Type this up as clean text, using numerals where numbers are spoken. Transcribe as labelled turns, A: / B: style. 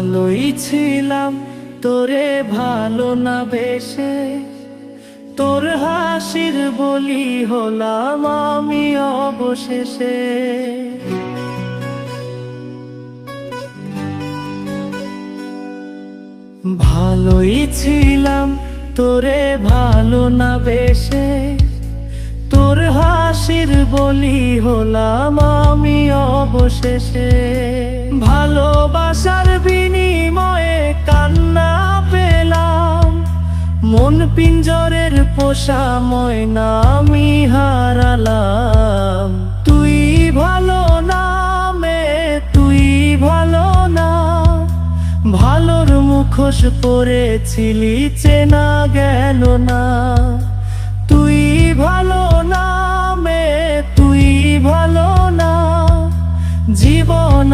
A: ভালোই ছিলাম তোরে ভালো না বেশে, তোর হাসির বলি হলাম আমি অবশেষে। ভালোই ছিলাম তোরে ভালো না বেশে, তোর হাসির বলি হলাম আমি অবশেষে। ভালোবাসার বিনিময়ে কান্না পেলাম, মন পিঞ্জরের পোষা ময়না আমি হারালাম। তুই ভালো না মে, তুই ভালো না, ভালোর মুখোশ পরেছিলি চেনা গেল না। তুই ভালো না মে, তুই ভালো না, জীবন